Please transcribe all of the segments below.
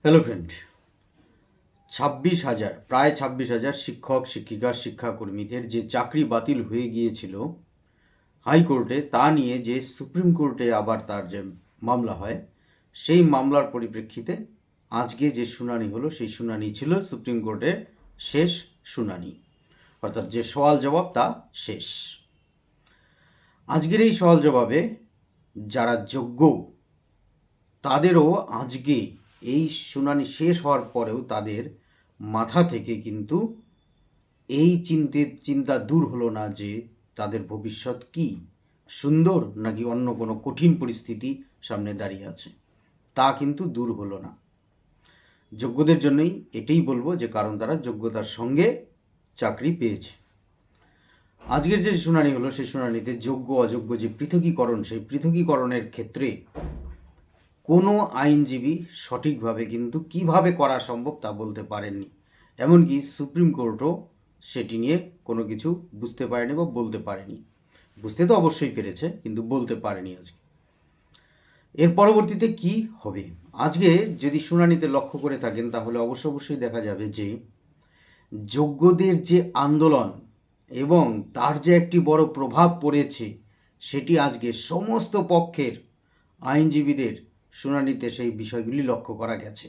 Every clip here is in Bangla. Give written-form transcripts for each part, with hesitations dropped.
হ্যালো ফ্রেন্ড, 26,000 প্রায় 26,000 শিক্ষক শিক্ষিকা শিক্ষাকর্মীদের যে চাকরি বাতিল হয়ে গিয়েছিল হাইকোর্টে, তা নিয়ে যে সুপ্রিম কোর্টে আবার তার যে মামলা হয়, সেই মামলার পরিপ্রেক্ষিতে আজকে যে শুনানি হলো, সেই শুনানি ছিল সুপ্রিম কোর্টের শেষ শুনানি, অর্থাৎ যে সওয়াল জবাব তা শেষ। আজকের এই সওয়াল জবাবে যারা যোগ্য তাদেরও আজকে এই শুনানি শেষ হওয়ার পরেও তাদের মাথা থেকে কিন্তু এই চিন্তা দূর হলো না যে তাদের ভবিষ্যৎ কি সুন্দর নাকি অন্য কোনো কঠিন পরিস্থিতি সামনে দাঁড়িয়ে আছে, তা কিন্তু দূর হলো না। যোগ্যদের জন্যই এটাই বলবো যে কারণ তারা যোগ্যতার সঙ্গে চাকরি পেয়েছে। আজকের যে শুনানি হলো, সেই শুনানিতে যোগ্য অযোগ্য যে পৃথকীকরণ, সেই পৃথকীকরণের ক্ষেত্রে কোনো আইনজীবী সঠিকভাবে কিন্তু কিভাবে করা সম্ভব তা বলতে পারেননি। এমনকি সুপ্রিম কোর্টও সেটি নিয়ে কোনো কিছু বুঝতে পারেনি বা বলতে পারেনি। বুঝতে তো অবশ্যই পেরেছে, কিন্তু বলতে পারেনি আজকে। এর পরবর্তীতে কি হবে, আজকে যদি শুনানিতে লক্ষ্য করে থাকেন তাহলে অবশ্যই দেখা যাবে যে যোগ্যদের যে আন্দোলন এবং তার যে একটি বড় প্রভাব পড়েছে, সেটি আজকে সমস্ত পক্ষের আইনজীবীদের শুনানিতে সেই বিষয়গুলি লক্ষ্য করা গেছে।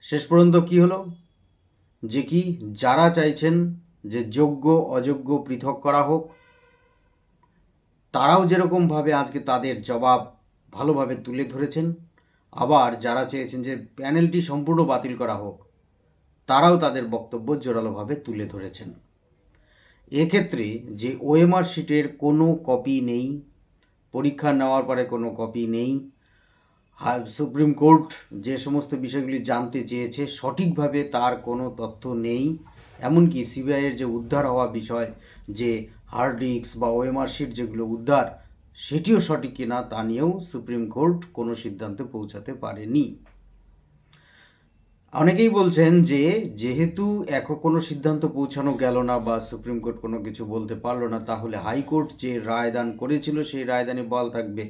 শেষ পর্যন্ত কি হলো, যে কি যারা চাইছেন যে যোগ্য অযোগ্য পৃথক করা হোক, তারাও যেরকমভাবে আজকে তাদের জবাব ভালোভাবে তুলে ধরেছেন, আবার যারা চেয়েছেন যে প্যানেলটি সম্পূর্ণ বাতিল করা হোক, তারাও তাদের বক্তব্য জোরালোভাবে তুলে ধরেছেন। এক্ষেত্রে যে ওএমআর শিটের কোনো কপি নেই, পরীক্ষা নেওয়ার পরে কোনো কপি নেই, সুপ্রিম কোর্ট যে সমস্ত বিষয়গুলি জানতে চেয়েছে সঠিকভাবে তার কোনো তথ্য নেই, এমনকি সিবিআইয়ের যে উদ্ধার হওয়া বিষয়, যে হার্ড ডিস্ক বা ওএমআর শিট যেগুলো উদ্ধার, সেটিও সঠিক কিনা তা নিয়েও সুপ্রিম কোর্ট কোনো সিদ্ধান্তে পৌঁছাতে পারেনি। অনেকেই বলছেন যে যেহেতু এখন কোনো সিদ্ধান্ত পৌঁছানো গেল না বা সুপ্রিম কোর্ট কোনো কিছু বলতে পারলো না, তাহলে হাইকোর্ট যে রায়দান করেছিল সেই রায়দানে বল থাকবে।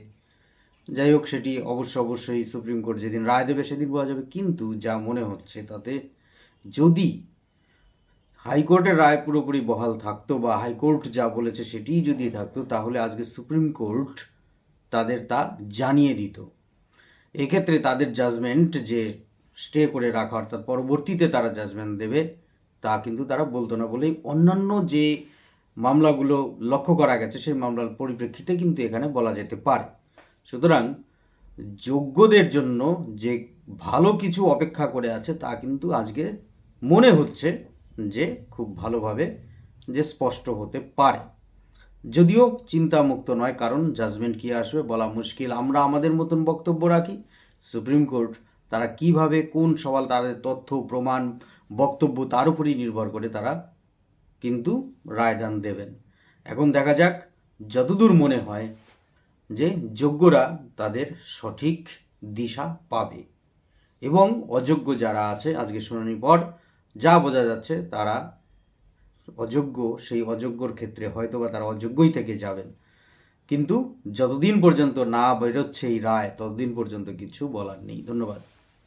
যাই হোক, সেটি অবশ্যই সুপ্রিম কোর্ট যেদিন রায় দেবে সেদিন বোঝা যাবে। কিন্তু যা মনে হচ্ছে তাতে যদি হাইকোর্টের রায় পুরোপুরি বহাল থাকতো বা হাইকোর্ট যা বলেছে সেটিই যদি থাকতো, তাহলে আজকে সুপ্রিম কোর্ট তাদের তা জানিয়ে দিত। এক্ষেত্রে তাদের জাজমেন্ট যে স্টে করে রাখা, অর্থাৎ পরবর্তীতে তারা জাজমেন্ট দেবে, তা কিন্তু তারা বলতো না বলেই অন্যান্য যে মামলাগুলো লক্ষ্য করা গেছে সেই মামলার পরিপ্রেক্ষিতে কিন্তু এখানে বলা যেতে পারে। সুতরাং যোগ্যদের জন্য যে ভালো কিছু অপেক্ষা করে আছে তা কিন্তু আজকে মনে হচ্ছে যে খুব ভালোভাবে যে স্পষ্ট হতে পারে, যদিও চিন্তামুক্ত নয়, কারণ জাজমেন্ট কী আসবে বলা মুশকিল। আমরা আমাদের মতন বক্তব্য রাখি, সুপ্রিম কোর্ট তারা কিভাবে কোন সওয়াল, তাদের তথ্য প্রমাণ বক্তব্য তার উপরই নির্ভর করে তারা কিন্তু রায়দান দেবেন। এখন দেখা যাক, যতদূর মনে হয় যে যোগ্যরা তাদের সঠিক দিশা পাবে এবং অযোগ্য যারা আছে আজকে শুনানির পর যা বোঝা যাচ্ছে তারা অযোগ্য, সেই অযোগ্যর ক্ষেত্রে হয়তো বা তারা অযোগ্যই থেকে যাবেন। কিন্তু যতদিন পর্যন্ত না বেরোচ্ছে এই রায়, ততদিন পর্যন্ত কিছু বলার নেই। ধন্যবাদ।